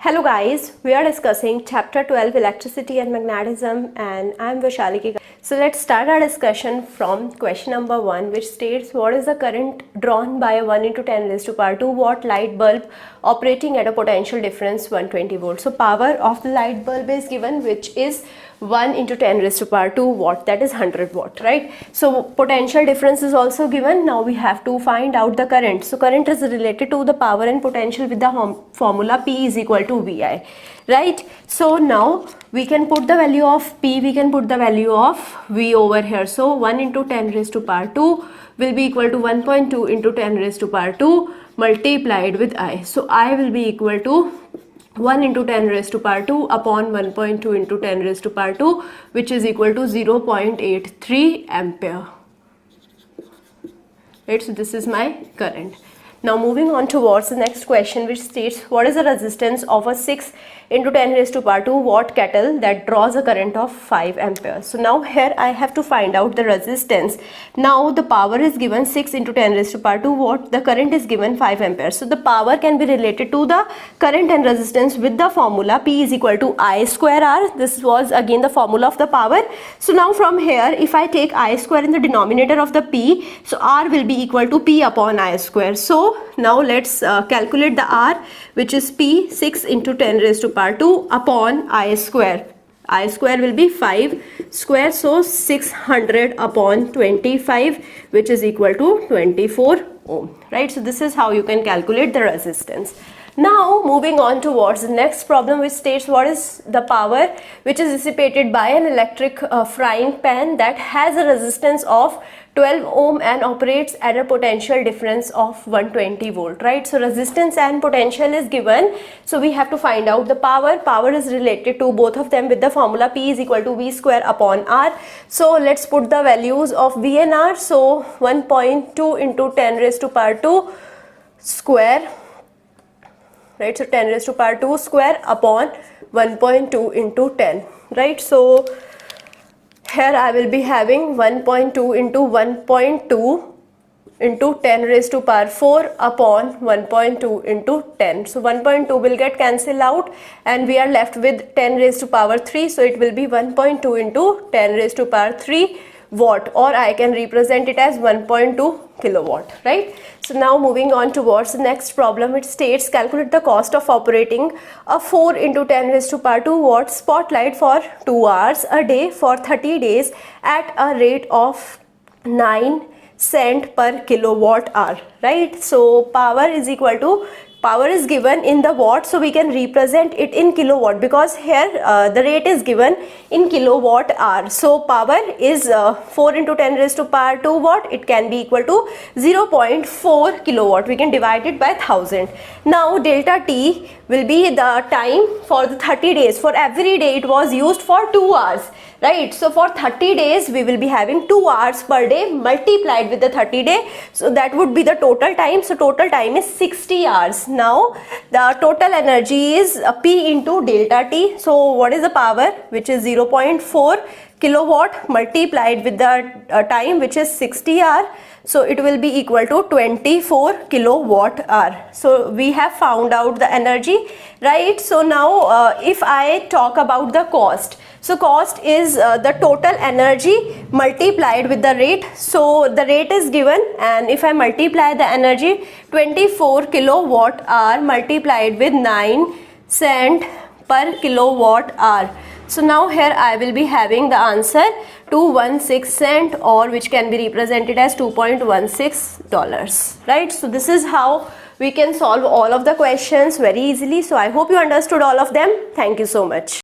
Hello guys, we are discussing chapter 12 electricity and magnetism and I am Vaishali. So let's start our discussion from question number 1, which states what is the current drawn by a 1 into 10 raised to power 2 watt light bulb operating at a potential difference 120 volts. So power of the light bulb is given, which is 1 into 10 raised to power 2 watt, that is 100 watt, right? So potential difference is also given. Now we have to find out the current. So current is related to the power and potential with the formula P is equal to VI, right? So now we can put the value of P, we can put the value of V over here. So 1 into 10 raised to power 2 will be equal to 1.2 into 10 raised to power 2 multiplied with I. So I will be equal to 1 into 10 raised to power 2 upon 1.2 into 10 raised to power 2, which is equal to 0.83 ampere. Right, so this is my current. Now moving on towards the next question, which states what is the resistance of a 6 into 10 raised to power 2 watt kettle that draws a current of 5 amperes. So now here I have to find out the resistance. Now the power is given 6 into 10 raised to power 2 watt, the current is given 5 amperes. So the power can be related to the current and resistance with the formula P is equal to I square R. This was again the formula of the power. So now from here, if I take I square in the denominator of the P, so R will be equal to P upon I square. So now let's calculate the R, which is P 6 into 10 raised to power 2 upon I square. I square will be 5 square, so 600 upon 25, which is equal to 24 ohm, right? So this is how you can calculate the resistance. Now moving on towards the next problem, which states what is the power which is dissipated by an electric frying pan that has a resistance of 12 ohm and operates at a potential difference of 120 volt, right? So resistance and potential is given, so we have to find out the power. Power is related to both of them with the formula P is equal to V square upon R. So let's put the values of V and R. So 1.2 into 10 raised to power 2 square, right? So 10 raised to power 2 square upon 1.2 into 10, right? So here I will be having 1.2 into 1.2 into 10 raised to power 4 upon 1.2 into 10. So 1.2 will get cancelled out and we are left with 10 raised to power 3. So it will be 1.2 into 10 raised to power 3 watt, or I can represent it as 1.2 kilowatt, right? So now moving on towards the next problem, it states calculate the cost of operating a 4 into 10 raised to power 2 watt spotlight for 2 hours a day for 30 days at a rate of 9 cent per kilowatt hour, right? So power is equal to, power is given in the watt, so we can represent it in kilowatt because here the rate is given in kilowatt hour. So power is 4 into 10 raised to power 2 watt, it can be equal to 0.4 kilowatt. We can divide it by 1000. Now delta T will be the time for the 30 days. For every day it was used for 2 hours, right? So for 30 days we will be having 2 hours per day multiplied with the 30 day. So that would be the total time. So total time is 60 hours. Now the total energy is P into delta T. So what is the power, which is 0.4 kilowatt multiplied with the time, which is 60 hour. So it will be equal to 24 kilowatt hour. So we have found out the energy, right? So now if I talk about the cost, so cost is the total energy multiplied with the rate. So the rate is given, and if I multiply the energy, 24 kilowatt hour multiplied with 9 cent per kilowatt hour. So now here I will be having the answer 216 cent, or which can be represented as $2.16, right? So this is how we can solve all of the questions very easily. So I hope you understood all of them. Thank you so much.